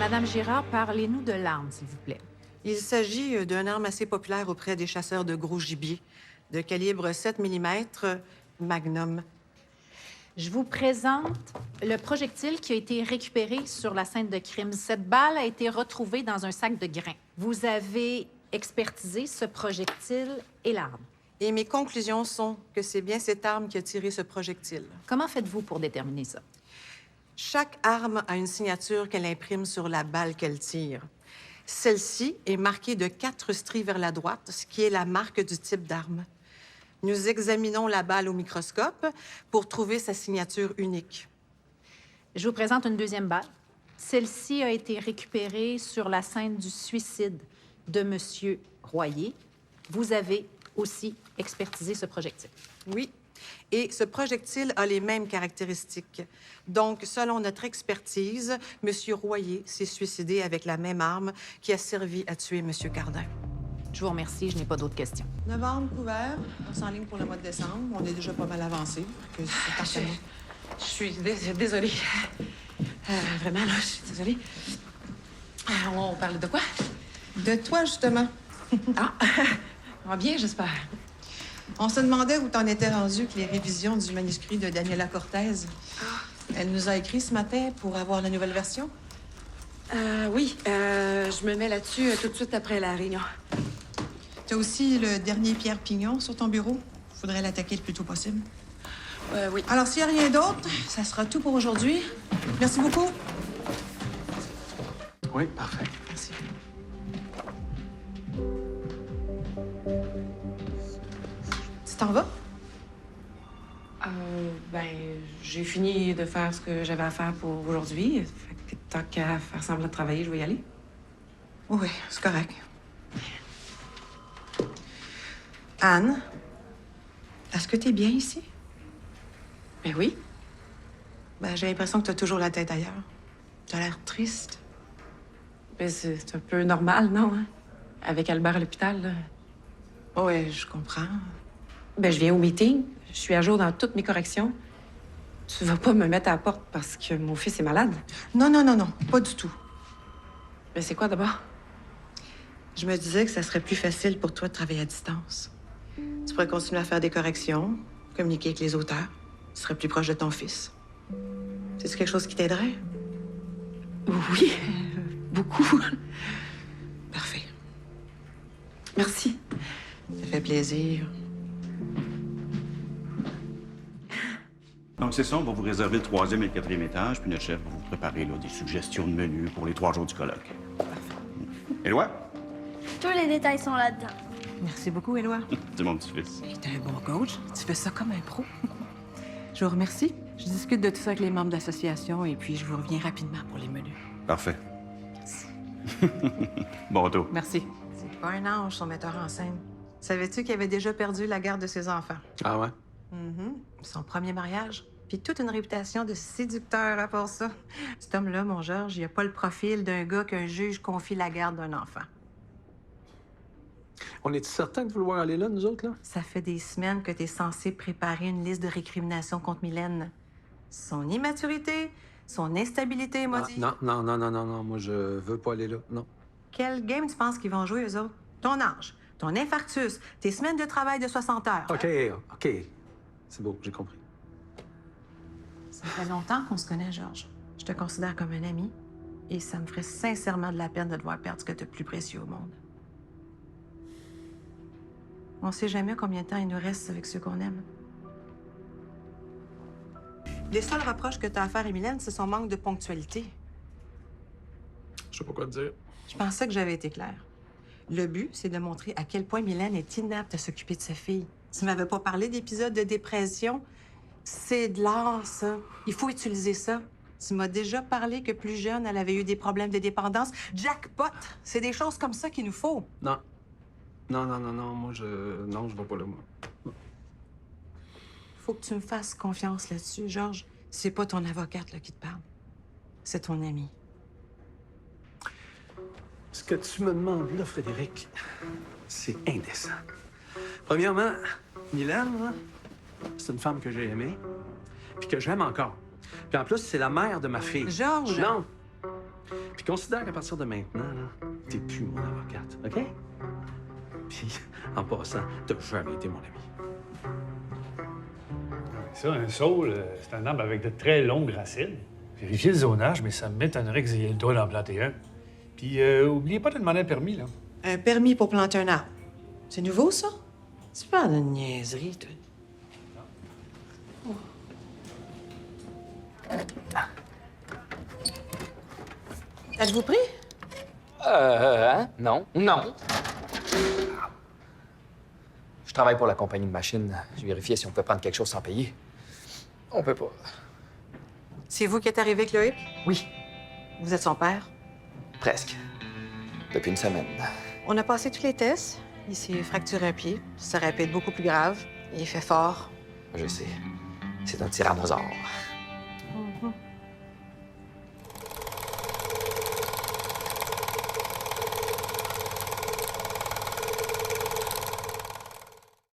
Madame Girard, parlez-nous de l'arme, s'il vous plaît. Il s'agit d'une arme assez populaire auprès des chasseurs de gros gibier, de calibre 7 mm, Magnum. Je vous présente le projectile qui a été récupéré sur la scène de crime. Cette balle a été retrouvée dans un sac de grains. Vous avez expertisé ce projectile et l'arme. Et mes conclusions sont que c'est bien cette arme qui a tiré ce projectile. Comment faites-vous pour déterminer ça? Chaque arme a une signature qu'elle imprime sur la balle qu'elle tire. Celle-ci est marquée de 4 stries vers la droite, ce qui est la marque du type d'arme. Nous examinons la balle au microscope pour trouver sa signature unique. Je vous présente une deuxième balle. Celle-ci a été récupérée sur la scène du suicide de M. Royer. Vous avez aussi expertisé ce projectile. Oui, et ce projectile a les mêmes caractéristiques. Donc, selon notre expertise, M. Royer s'est suicidé avec la même arme qui a servi à tuer M. Cardin. Je vous remercie, je n'ai pas d'autres questions. Novembre couvert, on s'enligne pour le mois de décembre. On est déjà pas mal avancé. Je suis désolée. Vraiment, là, je suis désolée. On parle de quoi? De toi, justement. Ah, va bien, j'espère. On se demandait où t'en étais rendu avec les révisions du manuscrit de Daniela Cortez. Elle nous a écrit ce matin pour avoir la nouvelle version. Oui, je me mets là-dessus tout de suite après la réunion. T'as aussi le dernier Pierre Pignon sur ton bureau. Faudrait l'attaquer le plus tôt possible. Oui. Alors, s'il n'y a rien d'autre, ça sera tout pour aujourd'hui. Merci beaucoup. Oui, parfait. Merci. Tu t'en vas? J'ai fini de faire ce que j'avais à faire pour aujourd'hui. Fait que tant qu'à faire semblant de travailler, je vais y aller. Oui, c'est correct. Anne, est-ce que t'es bien ici? Ben oui. Ben, j'ai l'impression que t'as toujours la tête ailleurs. T'as l'air triste. Ben, c'est un peu normal, non? Hein? Avec Albert à l'hôpital, là. Oui, je comprends. Ben, je viens au meeting. Je suis à jour dans toutes mes corrections. Tu vas pas me mettre à la porte parce que mon fils est malade? Non, pas du tout. Ben, c'est quoi d'abord? Je me disais que ça serait plus facile pour toi de travailler à distance. Tu pourrais continuer à faire des corrections, communiquer avec les auteurs. Tu serais plus proche de ton fils. C'est quelque chose qui t'aiderait? Oui, beaucoup. Parfait. Merci. Ça fait plaisir. Donc, c'est ça, on va vous réserver le 3e et le 4e étage, puis notre chef va vous préparer là, des suggestions de menus pour les 3 jours du colloque. Éloi? Tous les détails sont là-dedans. Merci beaucoup, Éloi. C'est mon petit-fils. T'es un bon coach. Tu fais ça comme un pro. Je vous remercie. Je discute de tout ça avec les membres de l'association et puis je vous reviens rapidement pour les menus. Parfait. Bon retour. Merci. C'est pas un ange, son metteur en scène. Savais-tu qu'il avait déjà perdu la garde de ses enfants? Ah ouais? Son premier mariage. Puis toute une réputation de séducteur à part ça. Cet homme-là, mon Georges, il a pas le profil d'un gars qu'un juge confie la garde d'un enfant. On est certain de vouloir aller là, nous autres, là? Ça fait des semaines que t'es censé préparer une liste de récriminations contre Mylène. Son immaturité, son instabilité Ah, émotive. non. Moi, je veux pas aller là. Non. Quel game tu penses qu'ils vont jouer, eux autres? Ton âge, ton infarctus, tes semaines de travail de 60 heures. OK. C'est beau, j'ai compris. Ça fait longtemps qu'on se connaît, Georges. Je te considère comme un ami et ça me ferait sincèrement de la peine de te voir perdre ce que tu as de plus précieux au monde. On sait jamais combien de temps il nous reste avec ceux qu'on aime. Les seuls reproches que tu as à faire à Mylène, c'est son manque de ponctualité. Je sais pas quoi te dire. Je pensais que j'avais été claire. Le but, c'est de montrer à quel point Mylène est inapte à s'occuper de sa fille. Tu m'avais pas parlé d'épisodes de dépression. C'est de l'art, ça. Il faut utiliser ça. Tu m'as déjà parlé que plus jeune, elle avait eu des problèmes de dépendance. Jackpot! C'est des choses comme ça qu'il nous faut. Non. Moi, Non, je vais pas là, moi. Faut que tu me fasses confiance là-dessus, Georges. C'est pas ton avocate là, qui te parle. C'est ton ami. Ce que tu me demandes là, Frédéric, c'est indécent. Premièrement, Mylène, là, c'est une femme que j'ai aimée, puis que j'aime encore. Puis en plus, c'est la mère de ma fille. Georges! Non! Puis considère qu'à partir de maintenant, t'es plus mon avocate, OK? Puis, en passant, t'as jamais été mon ami. Ça, un saule, c'est un arbre avec de très longues racines. Vérifiez le zonage, mais ça m'étonnerait que vous ayez le droit d'en planter un. Puis, oubliez pas de demander un permis, là. Un permis pour planter un arbre. C'est nouveau, ça? Tu parles de niaiserie, toi. Êtes-vous pris? Hein? Non. Non. Je travaille pour la compagnie de machines. Je vérifiais si on peut prendre quelque chose sans payer. On peut pas. C'est vous qui êtes arrivé avec Loïc? Oui, Vous êtes son père? presque. Depuis une semaine. On a passé tous les tests. Il s'est fracturé un pied. Ça aurait pu être beaucoup plus grave. Il est fait fort. Je sais. C'est un tyrannosaure.